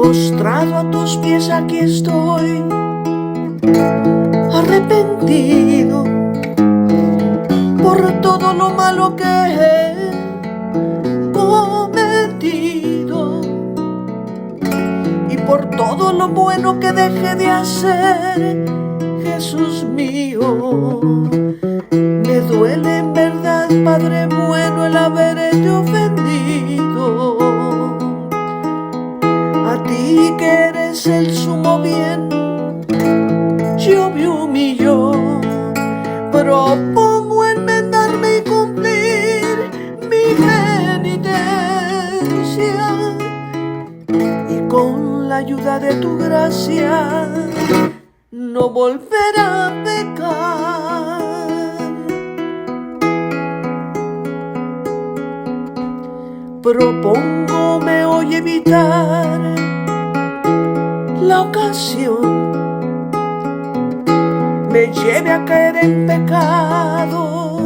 Postrado a tus pies aquí estoy, arrepentido por todo lo malo que he cometido y por todo lo bueno que dejé de hacer, Jesús mío. Me duele en verdad, Padre bueno, el haberte ofendido. A ti que eres el sumo bien, yo me humillo, propongo enmendarme y cumplir mi penitencia, y con la ayuda de tu gracia no volver a pecar. Propóngome hoy evitar la ocasión me lleve a caer en pecado,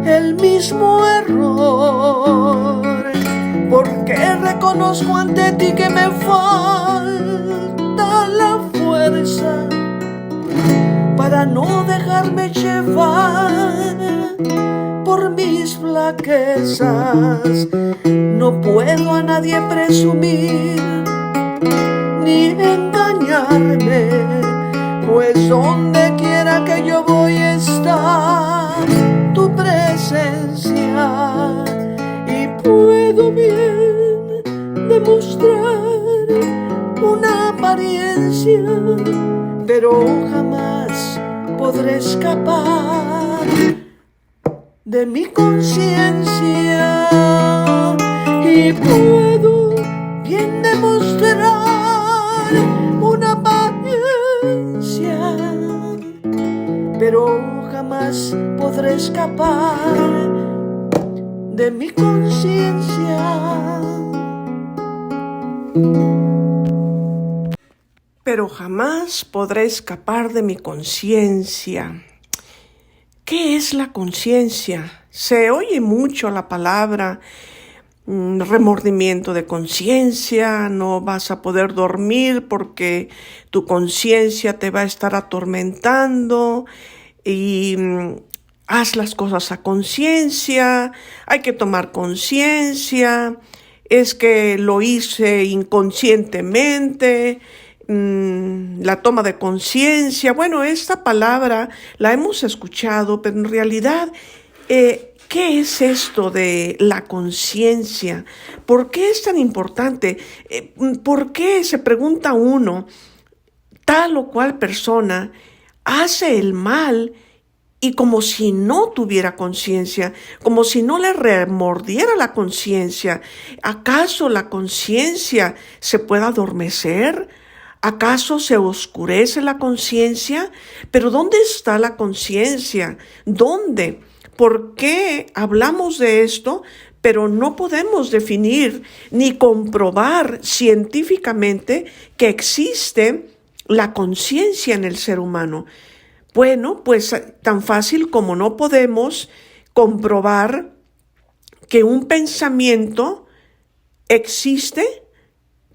el mismo error, porque reconozco ante ti que me falta la fuerza para no dejarme llevar por mis flaquezas. No puedo a nadie presumir ni engañarme, pues donde quiera que yo voy está tu presencia, y puedo bien demostrar una apariencia, pero jamás podré escapar de mi conciencia, y puedo bien demostrar una apariencia, pero jamás podré escapar de mi conciencia. Pero jamás podré escapar de mi conciencia. ¿Qué es la conciencia? Se oye mucho la palabra remordimiento de conciencia, no vas a poder dormir porque tu conciencia te va a estar atormentando, y haz las cosas a conciencia, hay que tomar conciencia, es que lo hice inconscientemente. La toma de conciencia. Bueno, esta palabra la hemos escuchado, pero en realidad, ¿qué es esto de la conciencia? ¿Por qué es tan importante? ¿Por qué se pregunta uno, tal o cual persona hace el mal y como si no tuviera conciencia, como si no le remordiera la conciencia? ¿Acaso la conciencia se puede adormecer? ¿Acaso se oscurece la conciencia? Pero ¿dónde está la conciencia? ¿Dónde? ¿Por qué hablamos de esto, pero no podemos definir ni comprobar científicamente que existe la conciencia en el ser humano? Bueno, pues tan fácil como no podemos comprobar que un pensamiento existe,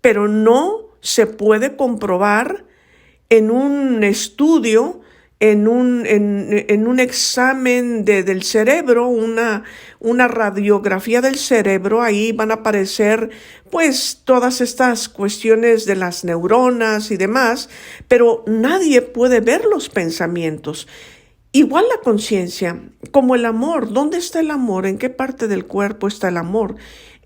pero no se puede comprobar en un estudio, en un examen del cerebro, una radiografía del cerebro. Ahí van a aparecer pues todas estas cuestiones de las neuronas y demás, pero nadie puede ver los pensamientos. Igual la conciencia, como el amor. ¿Dónde está el amor? ¿En qué parte del cuerpo está el amor?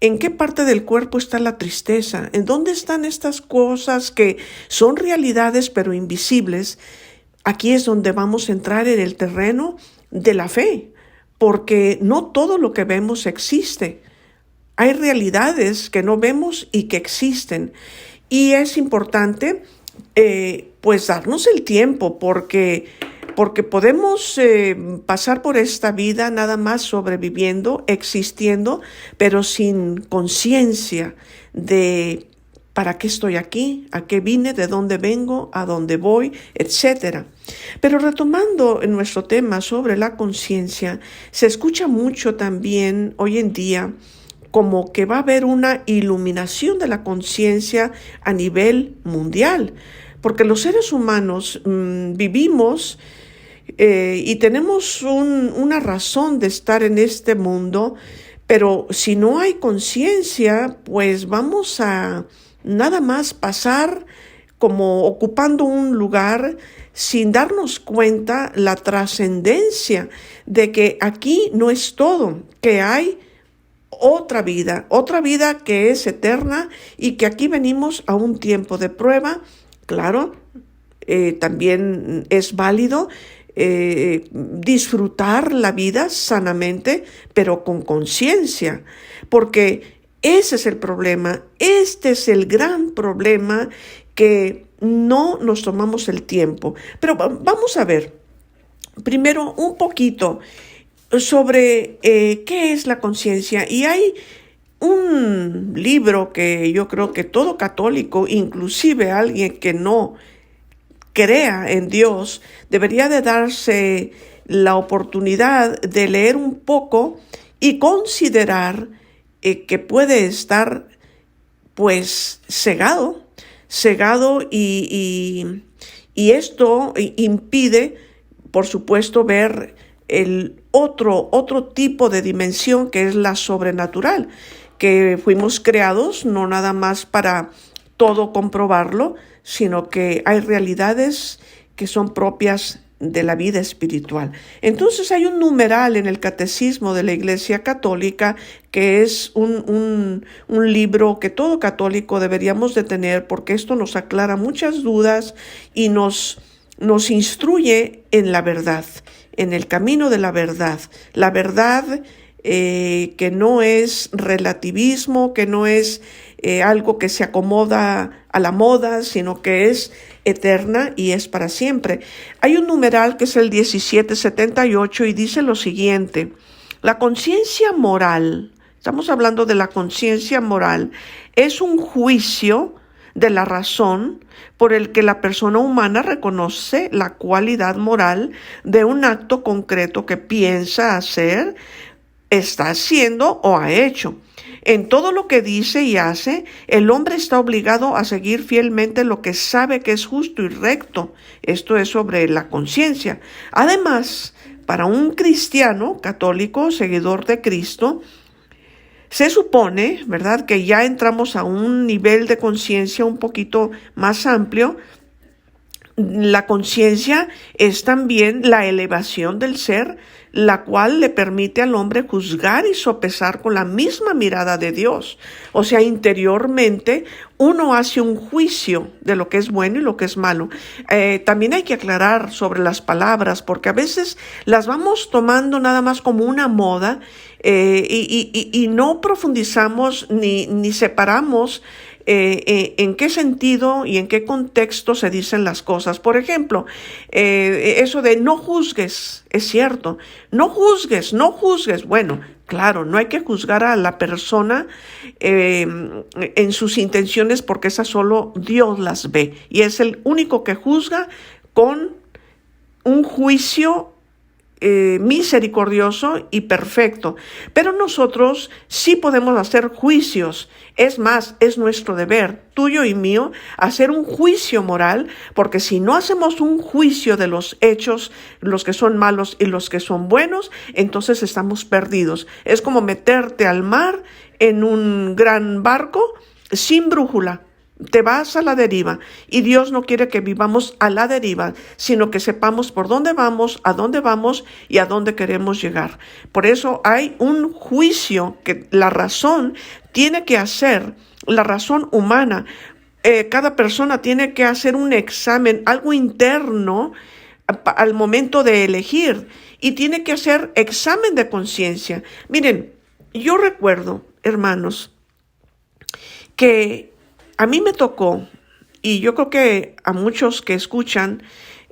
¿En qué parte del cuerpo está la tristeza? ¿En dónde están estas cosas que son realidades pero invisibles? Aquí es donde vamos a entrar en el terreno de la fe, porque no todo lo que vemos existe. Hay realidades que no vemos y que existen. Y es importante pues darnos el tiempo, porque podemos pasar por esta vida nada más sobreviviendo, existiendo, pero sin conciencia de para qué estoy aquí, a qué vine, de dónde vengo, a dónde voy, etc. Pero retomando en nuestro tema sobre la conciencia, se escucha mucho también hoy en día como que va a haber una iluminación de la conciencia a nivel mundial, porque los seres humanos vivimos y tenemos una razón de estar en este mundo, pero si no hay conciencia, pues vamos a nada más pasar como ocupando un lugar sin darnos cuenta la trascendencia de que aquí no es todo, que hay otra vida que es eterna y que aquí venimos a un tiempo de prueba. Claro, también es válido disfrutar la vida sanamente, pero con conciencia, porque ese es el problema, este es el gran problema, que no nos tomamos el tiempo. Pero vamos a ver, primero un poquito sobre qué es la conciencia. Y hay un libro que yo creo que todo católico, inclusive alguien que no crea en Dios, debería de darse la oportunidad de leer un poco y considerar que puede estar pues cegado y esto impide, por supuesto, ver el otro tipo de dimensión que es la sobrenatural, que fuimos creados no nada más para todo comprobarlo, sino que hay realidades que son propias de la vida espiritual. Entonces hay un numeral en el Catecismo de la Iglesia Católica que es un libro que todo católico deberíamos de tener, porque esto nos aclara muchas dudas y nos instruye en la verdad, en el camino de la verdad. La verdad que no es relativismo, que no es algo que se acomoda a la moda, sino que es eterna y es para siempre. Hay un numeral que es el 1778 y dice lo siguiente: la conciencia moral, estamos hablando de la conciencia moral, es un juicio de la razón por el que la persona humana reconoce la cualidad moral de un acto concreto que piensa hacer, está haciendo o ha hecho. En todo lo que dice y hace, el hombre está obligado a seguir fielmente lo que sabe que es justo y recto. Esto es sobre la conciencia. Además, para un cristiano católico, seguidor de Cristo, se supone, ¿verdad?, que ya entramos a un nivel de conciencia un poquito más amplio. La conciencia es también la elevación del ser, la cual le permite al hombre juzgar y sopesar con la misma mirada de Dios. O sea, interiormente uno hace un juicio de lo que es bueno y lo que es malo. También hay que aclarar sobre las palabras, porque a veces las vamos tomando nada más como una moda y no profundizamos ni separamos en qué sentido y en qué contexto se dicen las cosas. Por ejemplo, eso de no juzgues, es cierto, no juzgues. Bueno, claro, no hay que juzgar a la persona en sus intenciones, porque esas solo Dios las ve y es el único que juzga con un juicio misericordioso y perfecto. Pero nosotros sí podemos hacer juicios. Es más, es nuestro deber, tuyo y mío, hacer un juicio moral, porque si no hacemos un juicio de los hechos, los que son malos y los que son buenos, entonces estamos perdidos. Es como meterte al mar en un gran barco sin brújula. Te vas a la deriva, y Dios no quiere que vivamos a la deriva, sino que sepamos por dónde vamos y a dónde queremos llegar. Por eso hay un juicio que la razón tiene que hacer, la razón humana. Cada persona tiene que hacer un examen, algo interno al momento de elegir, y tiene que hacer examen de conciencia. Miren, yo recuerdo, hermanos, que a mí me tocó, y yo creo que a muchos que escuchan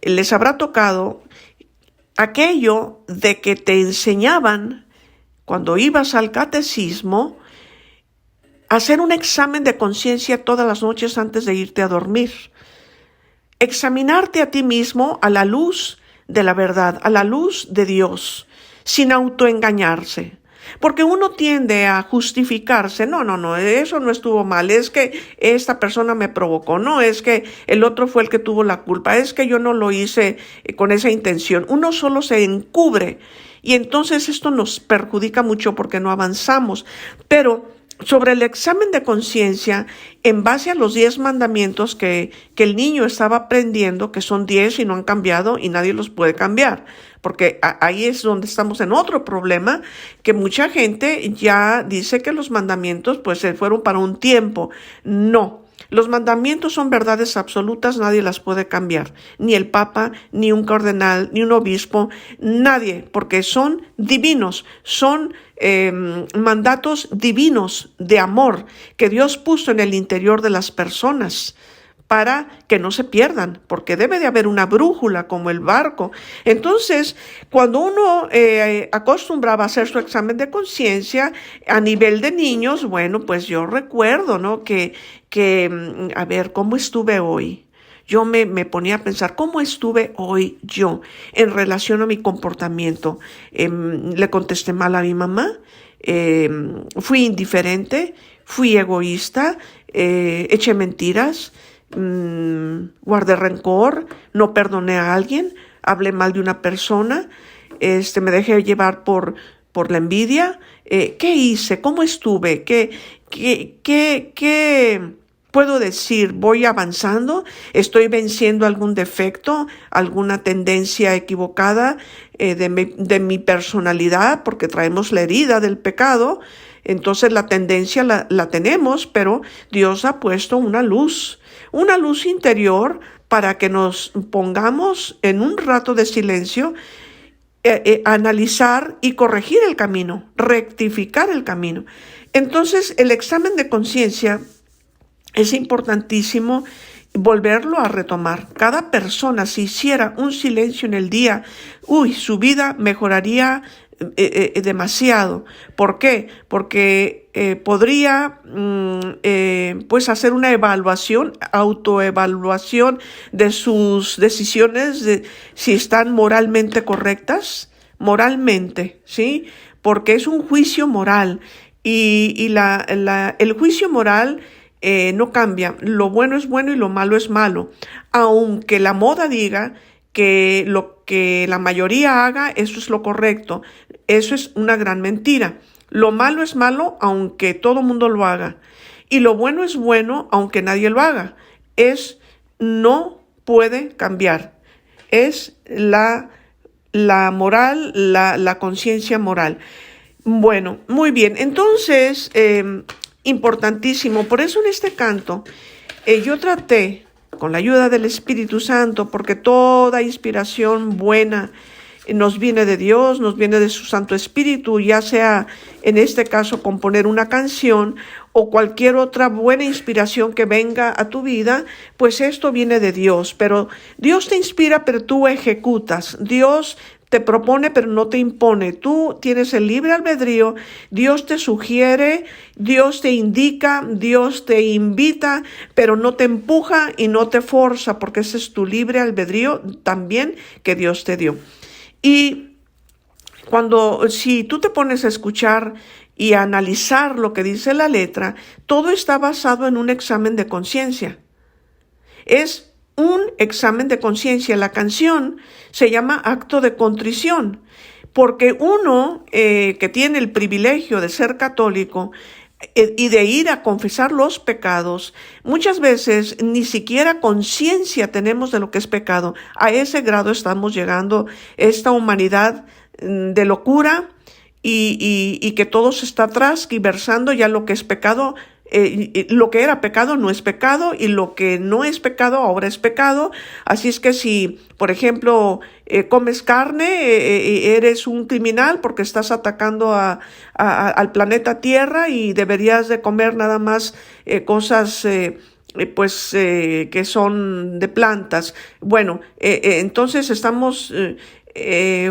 les habrá tocado, aquello de que te enseñaban cuando ibas al catecismo a hacer un examen de conciencia todas las noches antes de irte a dormir. Examinarte a ti mismo a la luz de la verdad, a la luz de Dios, sin autoengañarse. Porque uno tiende a justificarse, no, eso no estuvo mal, es que esta persona me provocó, no, es que el otro fue el que tuvo la culpa, es que yo no lo hice con esa intención. Uno solo se encubre y entonces esto nos perjudica mucho porque no avanzamos. Pero sobre el examen de conciencia, en base a los 10 mandamientos que el niño estaba aprendiendo, que son 10 y no han cambiado y nadie los puede cambiar, porque ahí es donde estamos en otro problema, que mucha gente ya dice que los mandamientos pues se fueron para un tiempo. No. Los mandamientos son verdades absolutas, nadie las puede cambiar, ni el Papa, ni un cardenal, ni un obispo, nadie, porque son divinos, son mandatos divinos de amor que Dios puso en el interior de las personas para que no se pierdan, porque debe de haber una brújula como el barco. Entonces, cuando uno acostumbraba a hacer su examen de conciencia a nivel de niños, bueno, pues yo recuerdo, ¿no? Que a ver, ¿cómo estuve hoy? Yo me ponía a pensar, ¿cómo estuve hoy yo en relación a mi comportamiento? ¿Le contesté mal a mi mamá? ¿Fui indiferente? ¿Fui egoísta? ¿Eché mentiras? ¿Guardé rencor? ¿No perdoné a alguien? ¿Hablé mal de una persona? ¿Me dejé llevar por la envidia? ¿Qué hice? ¿Cómo estuve? ¿Qué puedo decir? ¿Voy avanzando? ¿Estoy venciendo algún defecto? ¿Alguna tendencia equivocada de mi personalidad? Porque traemos la herida del pecado. Entonces la tendencia la tenemos, pero Dios ha puesto una luz interior para que nos pongamos en un rato de silencio, analizar y corregir el camino, rectificar el camino. Entonces el examen de conciencia es importantísimo volverlo a retomar. Cada persona, si hiciera un silencio en el día, su vida mejoraría demasiado. ¿Por qué? Porque podría pues hacer una autoevaluación de sus decisiones, de si están moralmente correctas, moralmente, ¿sí? Porque es un juicio moral y el juicio moral no cambia. Lo bueno es bueno y lo malo es malo. Aunque la moda diga que lo que la mayoría haga, eso es lo correcto. Eso es una gran mentira. Lo malo es malo aunque todo mundo lo haga. Y lo bueno es bueno aunque nadie lo haga. No puede cambiar. Es la moral, la conciencia moral. Bueno, muy bien. Entonces, importantísimo. Por eso en este canto yo traté, con la ayuda del Espíritu Santo, porque toda inspiración buena nos viene de Dios, nos viene de su Santo Espíritu, ya sea en este caso componer una canción o cualquier otra buena inspiración que venga a tu vida, pues esto viene de Dios. Pero Dios te inspira, pero tú ejecutas. Dios te propone, pero no te impone. Tú tienes el libre albedrío. Dios te sugiere, Dios te indica, Dios te invita, pero no te empuja y no te forza, porque ese es tu libre albedrío también que Dios te dio. Y si tú te pones a escuchar y a analizar lo que dice la letra, todo está basado en un examen de conciencia. Es un examen de conciencia. La canción se llama Acto de Contrición, porque uno que tiene el privilegio de ser católico y de ir a confesar los pecados, muchas veces ni siquiera conciencia tenemos de lo que es pecado. A ese grado estamos llegando esta humanidad de locura y que todo se está transgiversando. Ya lo que es pecado, lo que era pecado no es pecado, y lo que no es pecado ahora es pecado. Así es que si, por ejemplo, comes carne, eres un criminal porque estás atacando al planeta Tierra, y deberías de comer nada más cosas que son de plantas. Bueno, entonces estamos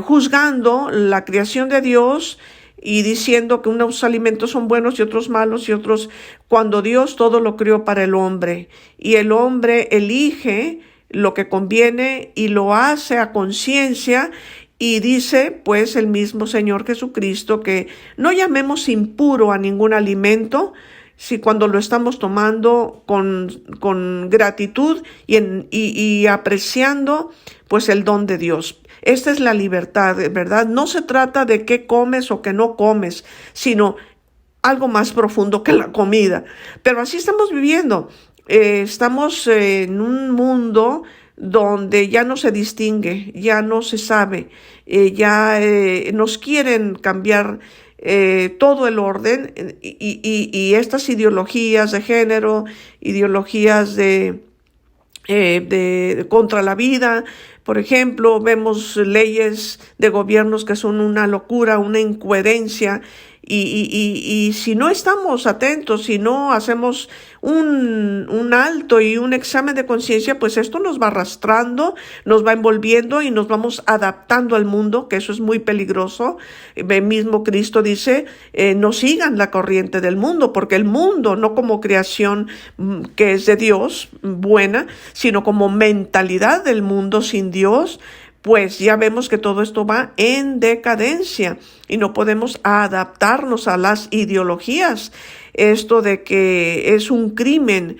juzgando la creación de Dios y diciendo que unos alimentos son buenos y otros malos y otros, cuando Dios todo lo creó para el hombre, y el hombre elige lo que conviene y lo hace a conciencia, Y dice, pues, el mismo Señor Jesucristo que no llamemos impuro a ningún alimento, si cuando lo estamos tomando con gratitud y apreciando, pues, el don de Dios. Esta es la libertad, ¿verdad? No se trata de qué comes o qué no comes, sino algo más profundo que la comida. Pero así estamos viviendo. Estamos en un mundo donde ya no se distingue, ya no se sabe, ya nos quieren cambiar todo el orden y estas ideologías de género, ideologías de contra la vida. Por ejemplo, vemos leyes de gobiernos que son una locura, una incoherencia, y si no estamos atentos, si no hacemos un alto y un examen de conciencia, pues esto nos va arrastrando, nos va envolviendo y nos vamos adaptando al mundo, que eso es muy peligroso. El mismo Cristo dice, no sigan la corriente del mundo, porque el mundo, no como creación que es de Dios, buena, sino como mentalidad del mundo sin Dios, pues ya vemos que todo esto va en decadencia y no podemos adaptarnos a las ideologías. Esto de que es un crimen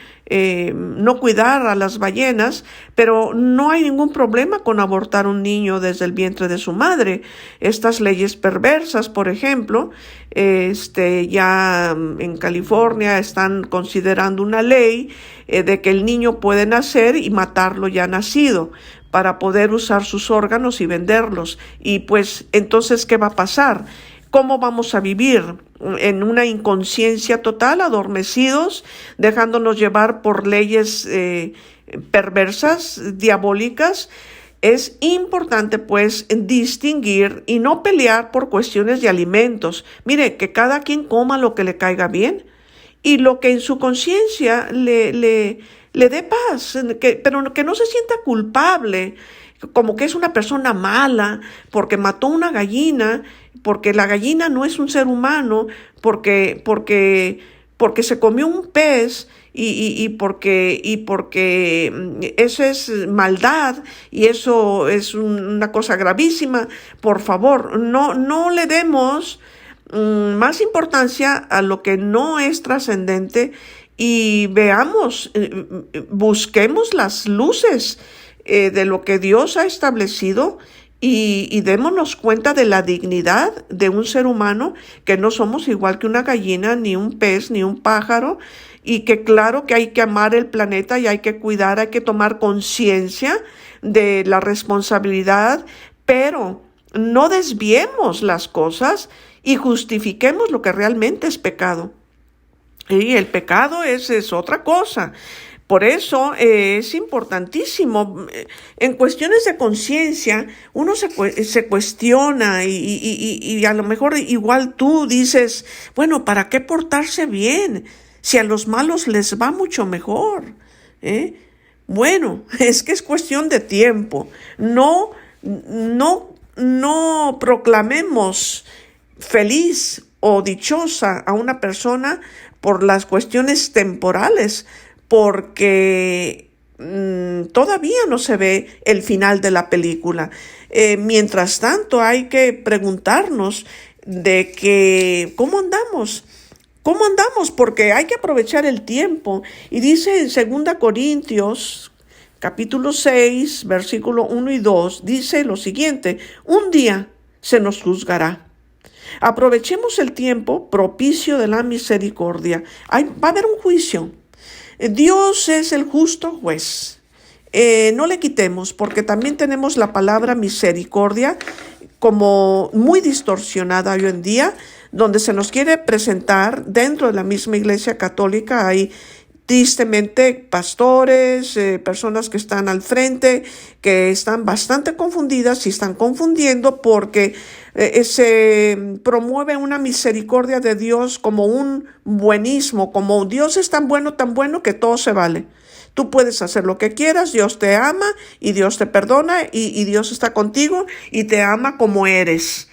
no cuidar a las ballenas, pero no hay ningún problema con abortar un niño desde el vientre de su madre. Estas leyes perversas, por ejemplo, ya en California están considerando una ley de que el niño puede nacer y matarlo ya nacido, para poder usar sus órganos y venderlos. Y pues, entonces, ¿qué va a pasar? ¿Cómo vamos a vivir? En una inconsciencia total, adormecidos, dejándonos llevar por leyes perversas, diabólicas. Es importante, pues, distinguir y no pelear por cuestiones de alimentos. Mire, que cada quien coma lo que le caiga bien y lo que en su conciencia le dé paz, pero que no se sienta culpable, como que es una persona mala, porque mató una gallina, porque la gallina no es un ser humano, porque se comió un pez y porque eso es maldad y eso es una cosa gravísima. Por favor, no le demos más importancia a lo que no es trascendente y veamos, busquemos las luces de lo que Dios ha establecido y démonos cuenta de la dignidad de un ser humano, que no somos igual que una gallina, ni un pez, ni un pájaro, y que claro que hay que amar el planeta y hay que cuidar, hay que tomar conciencia de la responsabilidad, pero no desviemos las cosas y justifiquemos lo que realmente es pecado. Y el pecado es otra cosa. Por eso es importantísimo. En cuestiones de conciencia, uno se cuestiona y a lo mejor igual tú dices, bueno, ¿para qué portarse bien si a los malos les va mucho mejor? Bueno, es que es cuestión de tiempo. No proclamemos feliz o dichosa a una persona por las cuestiones temporales, porque todavía no se ve el final de la película. Mientras tanto, hay que preguntarnos de que ¿cómo andamos? ¿Cómo andamos? Porque hay que aprovechar el tiempo. Y dice en 2 Corintios, capítulo 6, versículo 1 y 2, dice lo siguiente: un día se nos juzgará. Aprovechemos el tiempo propicio de la misericordia. Va a haber un juicio. Dios es el justo juez. No le quitemos, porque también tenemos la palabra misericordia como muy distorsionada hoy en día, donde se nos quiere presentar dentro de la misma Iglesia Católica. Hay tristemente pastores, personas que están al frente, que están bastante confundidas y están confundiendo porque se promueve una misericordia de Dios como un buenismo, como Dios es tan bueno que todo se vale. Tú puedes hacer lo que quieras, Dios te ama y Dios te perdona y Dios está contigo y te ama como eres.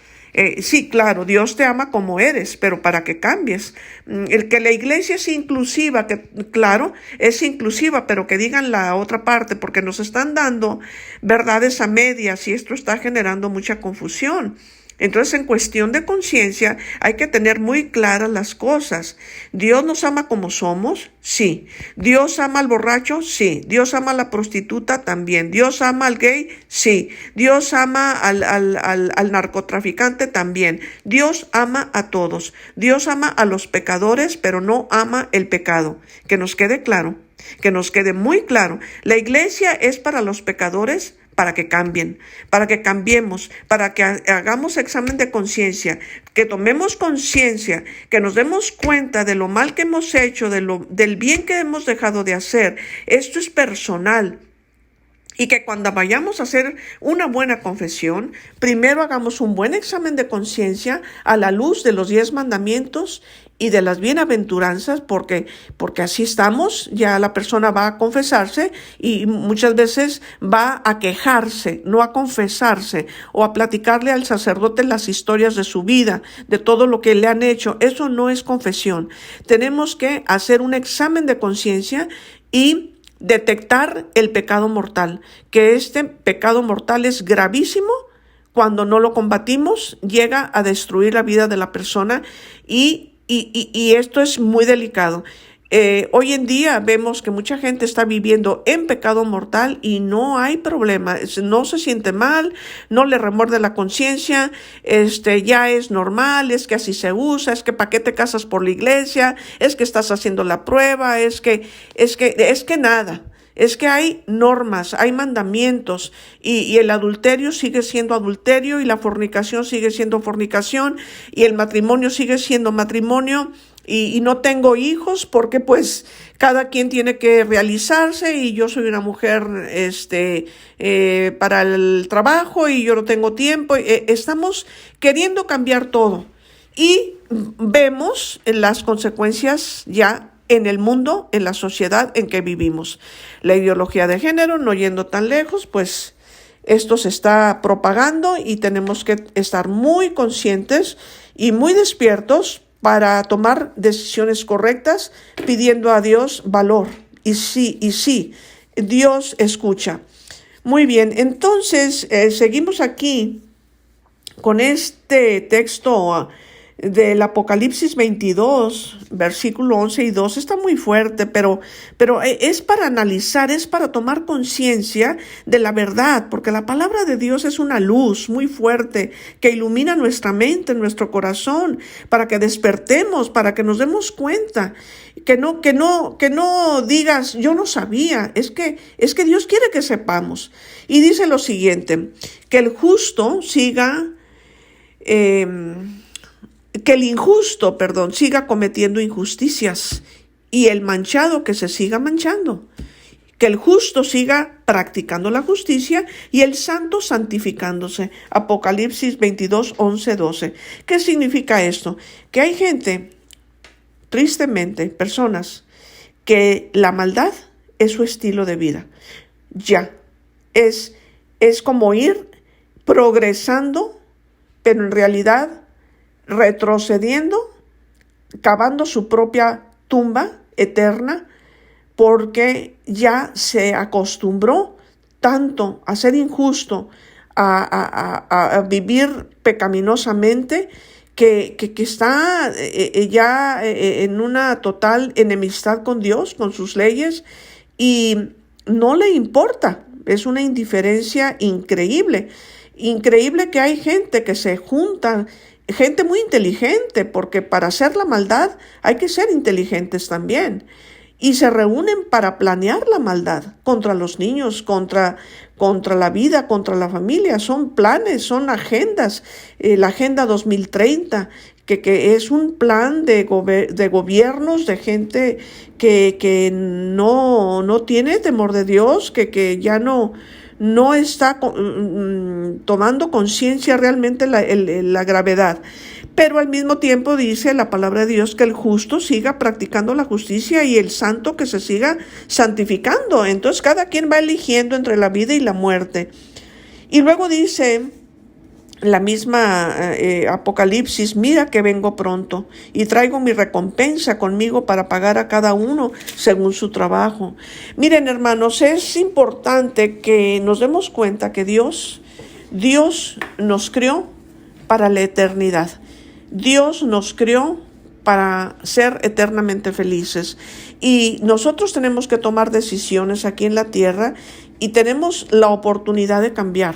Sí, claro, Dios te ama como eres, pero para que cambies. El que la iglesia es inclusiva, que claro, es inclusiva, pero que digan la otra parte, porque nos están dando verdades a medias y esto está generando mucha confusión. Entonces, en cuestión de conciencia, hay que tener muy claras las cosas. ¿Dios nos ama como somos? Sí. ¿Dios ama al borracho? Sí. ¿Dios ama a la prostituta? También. ¿Dios ama al gay? Sí. ¿Dios ama al narcotraficante? También. Dios ama a todos. Dios ama a los pecadores, pero no ama el pecado. Que nos quede claro, que nos quede muy claro. La iglesia es para los pecadores, para que cambien, para que cambiemos, para que hagamos examen de conciencia, que tomemos conciencia, que nos demos cuenta de lo mal que hemos hecho, del bien que hemos dejado de hacer. Esto es personal. Y que cuando vayamos a hacer una buena confesión, primero hagamos un buen examen de conciencia a la luz de los 10 mandamientos y de las bienaventuranzas, porque así estamos, ya la persona va a confesarse y muchas veces va a quejarse, no a confesarse o a platicarle al sacerdote las historias de su vida, de todo lo que le han hecho. Eso no es confesión. Tenemos que hacer un examen de conciencia y detectar el pecado mortal, que este pecado mortal es gravísimo. Cuando no lo combatimos, llega a destruir la vida de la persona y esto es muy delicado. Hoy en día vemos que mucha gente está viviendo en pecado mortal y no hay problema, no se siente mal, no le remuerde la conciencia, ya es normal, es que así se usa, es que ¿para qué te casas por la iglesia? Es que estás haciendo la prueba, es que nada. Es que hay normas, hay mandamientos y el adulterio sigue siendo adulterio y la fornicación sigue siendo fornicación y el matrimonio sigue siendo matrimonio y no tengo hijos porque pues cada quien tiene que realizarse y yo soy una mujer para el trabajo y yo no tengo tiempo. Estamos queriendo cambiar todo y vemos las consecuencias ya en el mundo, en la sociedad en que vivimos. La ideología de género, no yendo tan lejos, pues esto se está propagando y tenemos que estar muy conscientes y muy despiertos para tomar decisiones correctas, pidiendo a Dios valor. Y sí, Dios escucha. Muy bien, entonces seguimos aquí con este texto del Apocalipsis 22, versículo 11 y 12, está muy fuerte, pero es para analizar, es para tomar conciencia de la verdad, porque la palabra de Dios es una luz muy fuerte que ilumina nuestra mente, nuestro corazón, para que despertemos, para que nos demos cuenta, que no digas, yo no sabía, es que Dios quiere que sepamos. Y dice lo siguiente, que el justo siga, que el injusto, siga cometiendo injusticias y el manchado que se siga manchando. Que el justo siga practicando la justicia y el santo santificándose. Apocalipsis 22, 11, 12. ¿Qué significa esto? Que hay gente, tristemente, personas, que la maldad es su estilo de vida. Ya, es como ir progresando, pero en realidad retrocediendo, cavando su propia tumba eterna, porque ya se acostumbró tanto a ser injusto, a vivir pecaminosamente, que está ya en una total enemistad con Dios, con sus leyes, y no le importa. Es una indiferencia increíble. Increíble que hay gente que se junta, gente muy inteligente, porque para hacer la maldad hay que ser inteligentes también. Y se reúnen para planear la maldad contra los niños, contra la vida, contra la familia. Son planes, son agendas. La Agenda 2030, que es un plan de gobiernos, de gente que no tiene temor de Dios, que ya no está tomando conciencia realmente la gravedad. Pero al mismo tiempo dice la palabra de Dios que el justo siga practicando la justicia y el santo que se siga santificando. Entonces cada quien va eligiendo entre la vida y la muerte. Y luego dice la misma Apocalipsis, mira que vengo pronto y traigo mi recompensa conmigo para pagar a cada uno según su trabajo. Miren, hermanos, es importante que nos demos cuenta que Dios nos creó para la eternidad. Dios nos creó para ser eternamente felices. Y nosotros tenemos que tomar decisiones aquí en la tierra y tenemos la oportunidad de cambiar.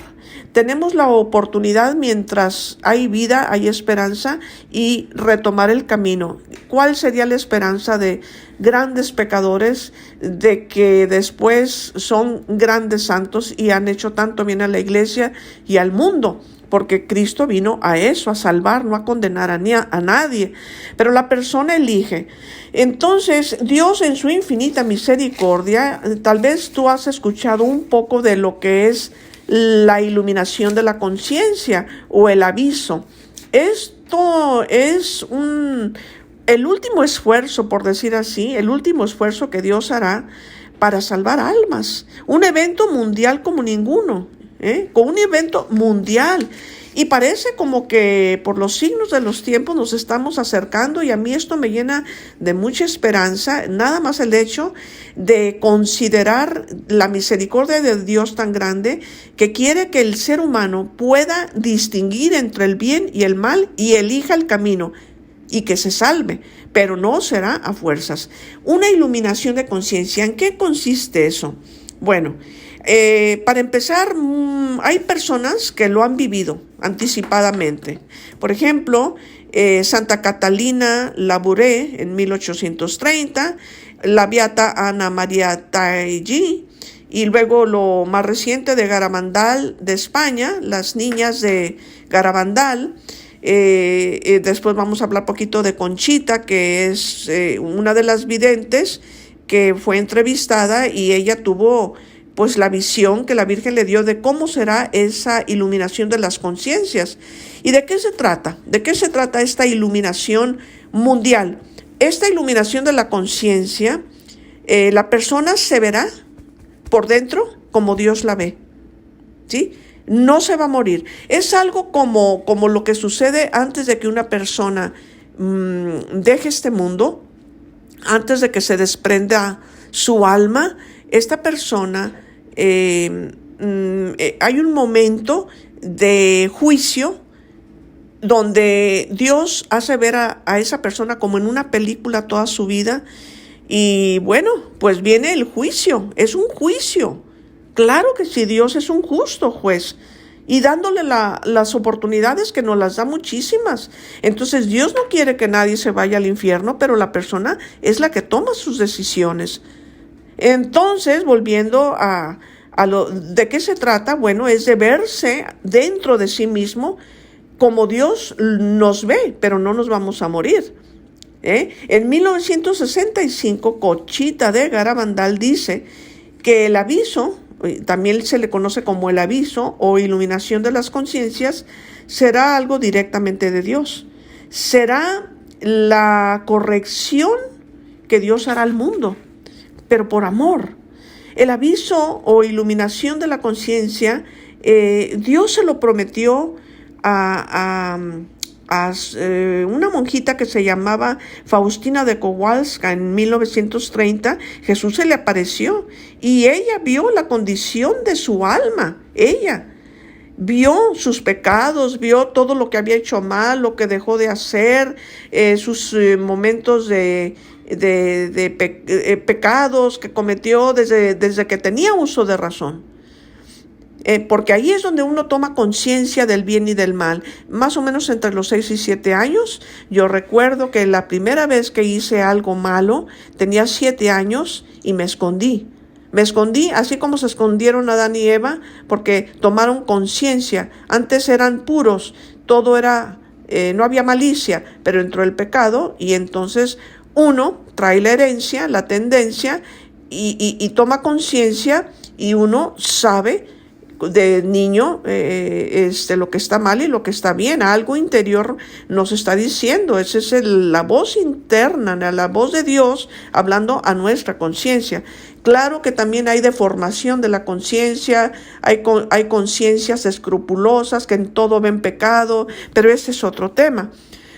Tenemos la oportunidad, mientras hay vida, hay esperanza, y retomar el camino. ¿Cuál sería la esperanza de grandes pecadores, de que después son grandes santos y han hecho tanto bien a la iglesia y al mundo? Porque Cristo vino a eso, a salvar, no a condenar a nadie. Pero la persona elige. Entonces, Dios en su infinita misericordia, tal vez tú has escuchado un poco de lo que es la iluminación de la conciencia o el aviso. Esto es el último esfuerzo, por decir así, el último esfuerzo que Dios hará para salvar almas. Un evento mundial como ninguno. Con un evento mundial, y parece como que por los signos de los tiempos nos estamos acercando, y a mí esto me llena de mucha esperanza, nada más el hecho de considerar la misericordia de Dios tan grande, que quiere que el ser humano pueda distinguir entre el bien y el mal y elija el camino y que se salve, pero no será a fuerzas. Una iluminación de conciencia, ¿en qué consiste eso? Bueno, para empezar, hay personas que lo han vivido anticipadamente. Por ejemplo, Santa Catalina Labouré en 1830, la beata Ana María Taigi, y luego lo más reciente de Garabandal de España, las niñas de Garabandal. Después vamos a hablar poquito de Conchita, que es una de las videntes que fue entrevistada, y ella tuvo pues la visión que la Virgen le dio de cómo será esa iluminación de las conciencias. ¿Y de qué se trata? ¿De qué se trata esta iluminación mundial? Esta iluminación de la conciencia, la persona se verá por dentro como Dios la ve, ¿sí? No se va a morir. Es algo como lo que sucede antes de que una persona deje este mundo, antes de que se desprenda su alma. Esta persona, hay un momento de juicio donde Dios hace ver a esa persona como en una película toda su vida, y bueno, pues viene el juicio. Es un juicio. Claro que sí, Dios es un justo juez, y dándole las oportunidades, que nos las da muchísimas. Entonces Dios no quiere que nadie se vaya al infierno, pero la persona es la que toma sus decisiones. Entonces, volviendo a ¿de qué se trata? Bueno, es de verse dentro de sí mismo como Dios nos ve, pero no nos vamos a morir. En 1965, Conchita de Garabandal dice que el aviso, también se le conoce como el aviso o iluminación de las conciencias, será algo directamente de Dios. Será la corrección que Dios hará al mundo, pero por amor. El aviso o iluminación de la conciencia, Dios se lo prometió a una monjita que se llamaba Faustina de Kowalska en 1930. Jesús se le apareció y ella vio la condición de su alma. Ella vio sus pecados, vio todo lo que había hecho mal, lo que dejó de hacer, sus momentos de pecados que cometió desde que tenía uso de razón. Porque ahí es donde uno toma conciencia del bien y del mal. Más o menos entre los 6 y 7 años, yo recuerdo que la primera vez que hice algo malo, tenía 7 años y me escondí. Me escondí así como se escondieron Adán y Eva, porque tomaron conciencia. Antes eran puros, todo era, no había malicia, pero entró el pecado, y entonces uno trae la herencia, la tendencia, y toma conciencia, y uno sabe de niño lo que está mal y lo que está bien. Algo interior nos está diciendo. Esa es la voz interna, la voz de Dios hablando a nuestra conciencia. Claro que también hay deformación de la conciencia, hay conciencias escrupulosas que en todo ven pecado, pero ese es otro tema.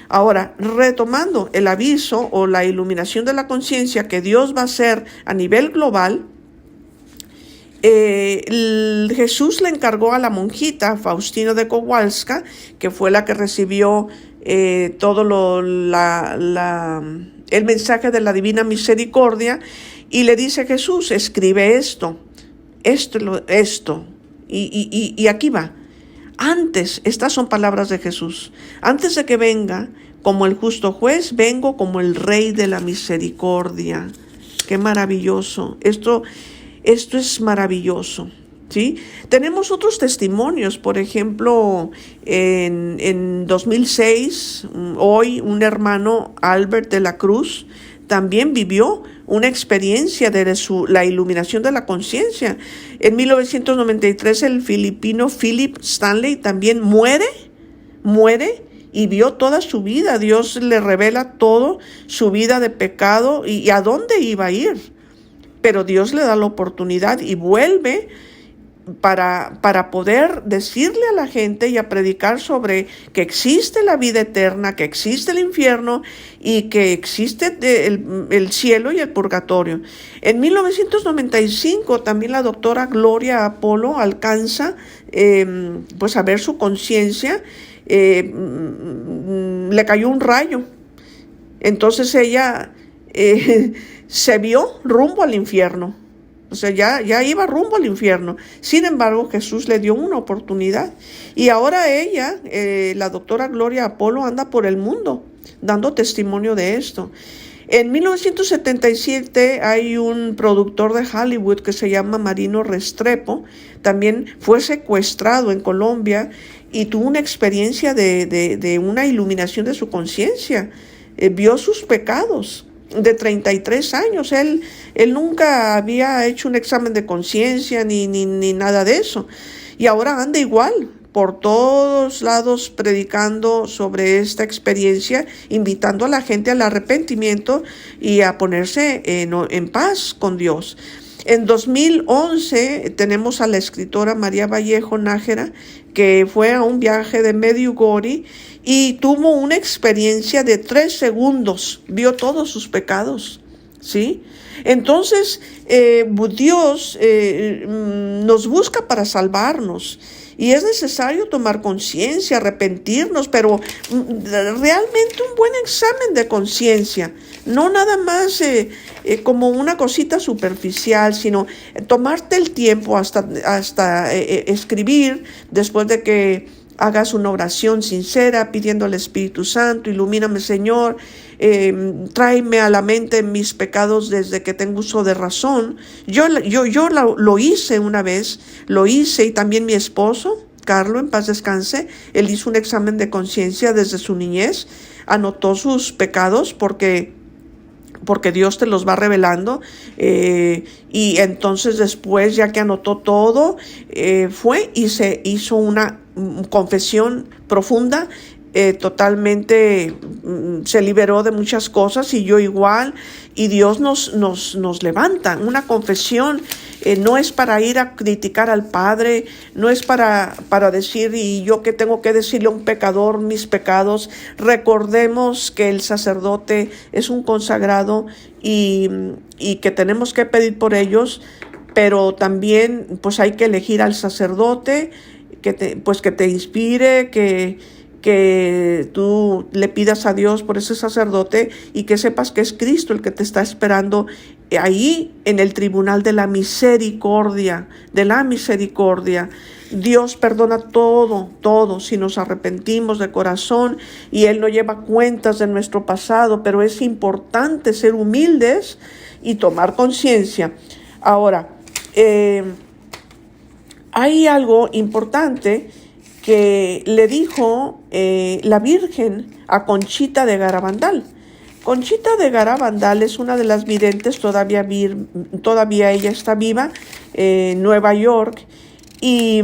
Ahora, retomando el aviso o la iluminación de la conciencia que Dios va a hacer a nivel global, Jesús le encargó a la monjita Faustina de Kowalska, que fue la que recibió todo el mensaje de la divina misericordia, y le dice a Jesús: escribe esto, y aquí va. Antes, estas son palabras de Jesús: antes de que venga como el justo juez, vengo como el rey de la misericordia. Qué maravilloso. Esto es maravilloso, ¿sí? Tenemos otros testimonios. Por ejemplo, en 2006, hoy, un hermano, Albert de la Cruz, también vivió una experiencia de la iluminación de la conciencia. En 1993, el filipino Philip Stanley también muere y vio toda su vida. Dios le revela todo, su vida de pecado y a dónde iba a ir. Pero Dios le da la oportunidad y vuelve para poder decirle a la gente y a predicar sobre que existe la vida eterna, que existe el infierno y que existe el cielo y el purgatorio. En 1995 también la doctora Gloria Apolo alcanza pues a ver su conciencia. Le cayó un rayo. Entonces ella se vio rumbo al infierno. O sea, ya iba rumbo al infierno. Sin embargo, Jesús le dio una oportunidad. Y ahora ella, la doctora Gloria Apolo, anda por el mundo dando testimonio de esto. En 1977 hay un productor de Hollywood que se llama Marino Restrepo. También fue secuestrado en Colombia y tuvo una experiencia de una iluminación de su conciencia. Vio sus pecados. De 33 años, él nunca había hecho un examen de conciencia ni nada de eso, y ahora anda igual por todos lados predicando sobre esta experiencia, invitando a la gente al arrepentimiento y a ponerse en paz con Dios. En 2011 tenemos a la escritora María Vallejo Nájera, que fue a un viaje de Medjugorje y tuvo una experiencia de 3 segundos, vio todos sus pecados, ¿sí? Entonces, Dios nos busca para salvarnos. Y es necesario tomar conciencia, arrepentirnos, pero realmente un buen examen de conciencia. No nada más como una cosita superficial, sino tomarte el tiempo hasta escribir después de que hagas una oración sincera pidiendo al Espíritu Santo: ilumíname, Señor, tráeme a la mente mis pecados desde que tengo uso de razón. Yo lo hice una vez, y también mi esposo, Carlos, en paz descanse, él hizo un examen de conciencia desde su niñez, anotó sus pecados porque Dios te los va revelando, y entonces después, ya que anotó todo, fue y se hizo una confesión profunda, totalmente se liberó de muchas cosas, y yo igual, y Dios nos levanta. Una confesión no es para ir a criticar al Padre, no es para decir: y yo qué tengo que decirle a un pecador mis pecados. Recordemos que el sacerdote es un consagrado y que tenemos que pedir por ellos, pero también pues hay que elegir al sacerdote que te inspire, que tú le pidas a Dios por ese sacerdote y que sepas que es Cristo el que te está esperando ahí en el tribunal de la misericordia, Dios perdona todo si nos arrepentimos de corazón, y Él no lleva cuentas de nuestro pasado, pero es importante ser humildes y tomar conciencia. Ahora, hay algo importante que le dijo la Virgen a Conchita de Garabandal. Conchita de Garabandal es una de las videntes, todavía ella está viva, en Nueva York, y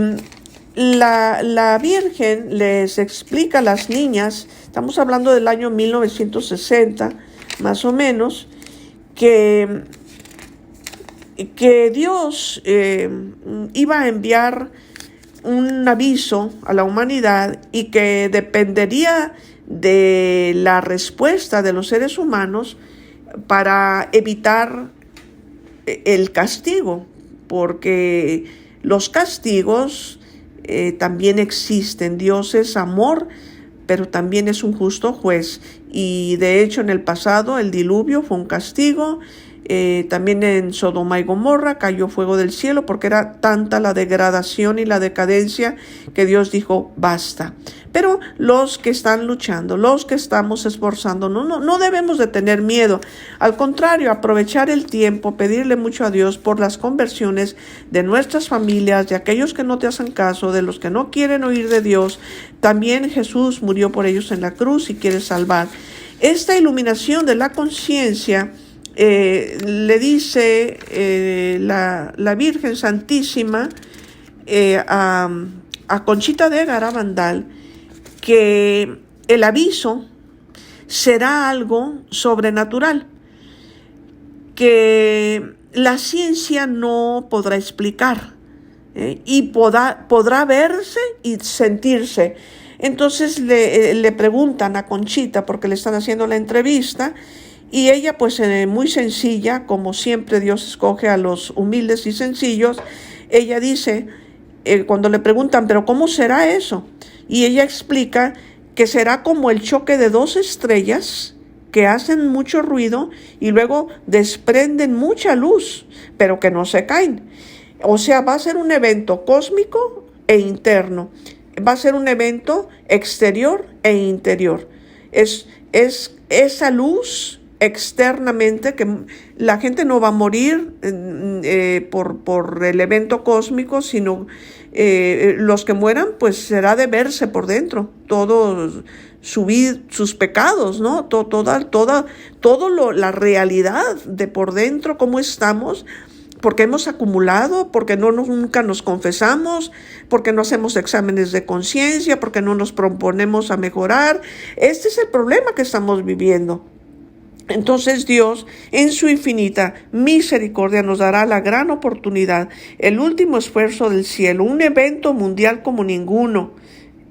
la Virgen les explica a las niñas, estamos hablando del año 1960, más o menos, que que Dios iba a enviar un aviso a la humanidad y que dependería de la respuesta de los seres humanos para evitar el castigo, porque los castigos también existen. Dios es amor, pero también es un justo juez. Y de hecho en el pasado el diluvio fue un castigo. También en Sodoma y Gomorra cayó fuego del cielo porque era tanta la degradación y la decadencia que Dios dijo basta. Pero los que están luchando, los que estamos esforzando, no debemos de tener miedo. Al contrario, aprovechar el tiempo, pedirle mucho a Dios por las conversiones de nuestras familias, de aquellos que no te hacen caso, de los que no quieren oír de Dios. También Jesús murió por ellos en la cruz y quiere salvar. Esta iluminación de la conciencia le dice la Virgen Santísima a Conchita de Garabandal que el aviso será algo sobrenatural que la ciencia no podrá explicar y podrá verse y sentirse. Entonces le preguntan a Conchita porque le están haciendo la entrevista. Y ella pues muy sencilla, como siempre Dios escoge a los humildes y sencillos, ella dice, cuando le preguntan, ¿pero cómo será eso? Y ella explica que será como el choque de dos estrellas que hacen mucho ruido y luego desprenden mucha luz, pero que no se caen. O sea, va a ser un evento cósmico e interno. Va a ser un evento exterior e interior. Es esa luz externamente, que la gente no va a morir por el evento cósmico, sino los que mueran, pues será de verse por dentro, todos sus pecados, ¿no? La realidad de por dentro, cómo estamos, porque hemos acumulado, porque nunca nos confesamos, porque no hacemos exámenes de conciencia, porque no nos proponemos a mejorar. Este es el problema que estamos viviendo. Entonces Dios, en su infinita misericordia, nos dará la gran oportunidad, el último esfuerzo del cielo, un evento mundial como ninguno,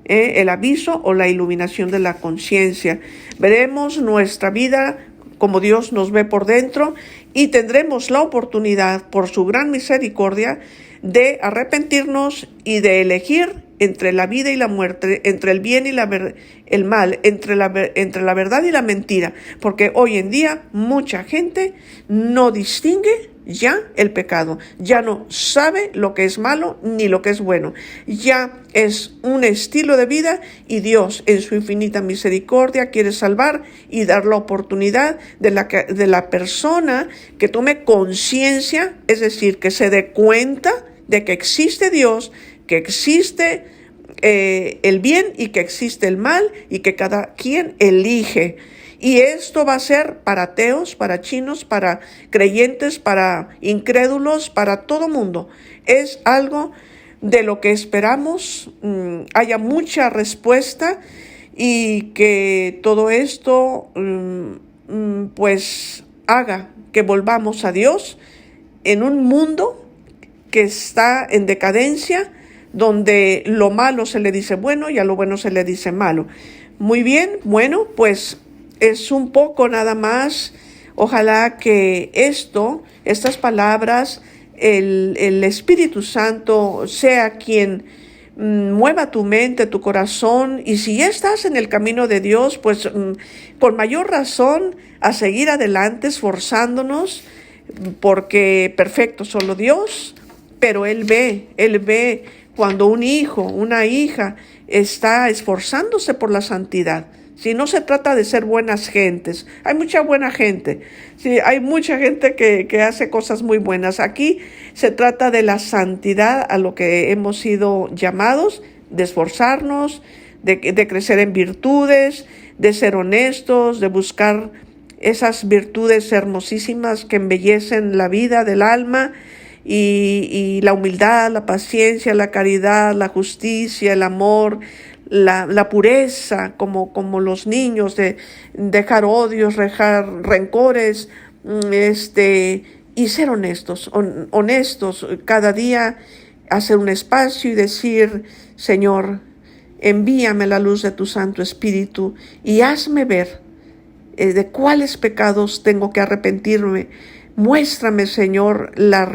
el aviso o la iluminación de la conciencia. Veremos nuestra vida como Dios nos ve por dentro y tendremos la oportunidad, por su gran misericordia, de arrepentirnos y de elegir entre la vida y la muerte, entre el bien y el mal, entre la verdad y la mentira, porque hoy en día mucha gente no distingue ya el pecado, ya no sabe lo que es malo ni lo que es bueno, ya es un estilo de vida y Dios en su infinita misericordia quiere salvar y dar la oportunidad de la persona que tome conciencia, es decir, que se dé cuenta de que existe Dios, que existe el bien y que existe el mal y que cada quien elige. Y esto va a ser para ateos, para chinos, para creyentes, para incrédulos, para todo mundo. Es algo de lo que esperamos haya mucha respuesta y que todo esto pues haga que volvamos a Dios en un mundo que está en decadencia, donde lo malo se le dice bueno y a lo bueno se le dice malo. Muy bien, bueno, pues es un poco nada más. Ojalá que estas palabras, el Espíritu Santo sea quien mueva tu mente, tu corazón, y si ya estás en el camino de Dios, pues con mayor razón a seguir adelante, esforzándonos, porque perfecto solo Dios, pero Él ve cuando un hijo, una hija está esforzándose por la santidad. Si no se trata de ser buenas gentes, hay mucha buena gente, sí, hay mucha gente que hace cosas muy buenas. Aquí se trata de la santidad a lo que hemos sido llamados, de esforzarnos, de crecer en virtudes, de ser honestos, de buscar esas virtudes hermosísimas que embellecen la vida del alma, y la humildad, la paciencia, la caridad, la justicia, el amor, la pureza, como los niños, de dejar odios, dejar rencores, y ser honestos, honestos cada día, hacer un espacio y decir, Señor, envíame la luz de tu Santo Espíritu y hazme ver de cuáles pecados tengo que arrepentirme. Muéstrame, Señor, la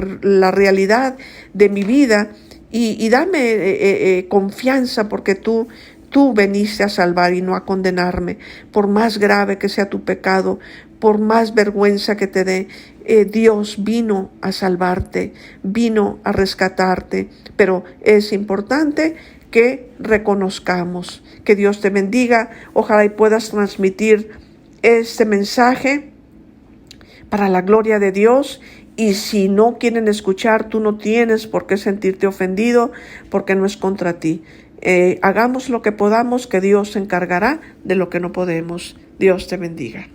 realidad de mi vida y dame confianza porque tú veniste a salvar y no a condenarme. Por más grave que sea tu pecado, por más vergüenza que te dé, Dios vino a salvarte, vino a rescatarte. Pero es importante que reconozcamos. Que Dios te bendiga. Ojalá y puedas transmitir este mensaje para la gloria de Dios. Y si no quieren escuchar, tú no tienes por qué sentirte ofendido, porque no es contra ti. Hagamos lo que podamos, que Dios se encargará de lo que no podemos. Dios te bendiga.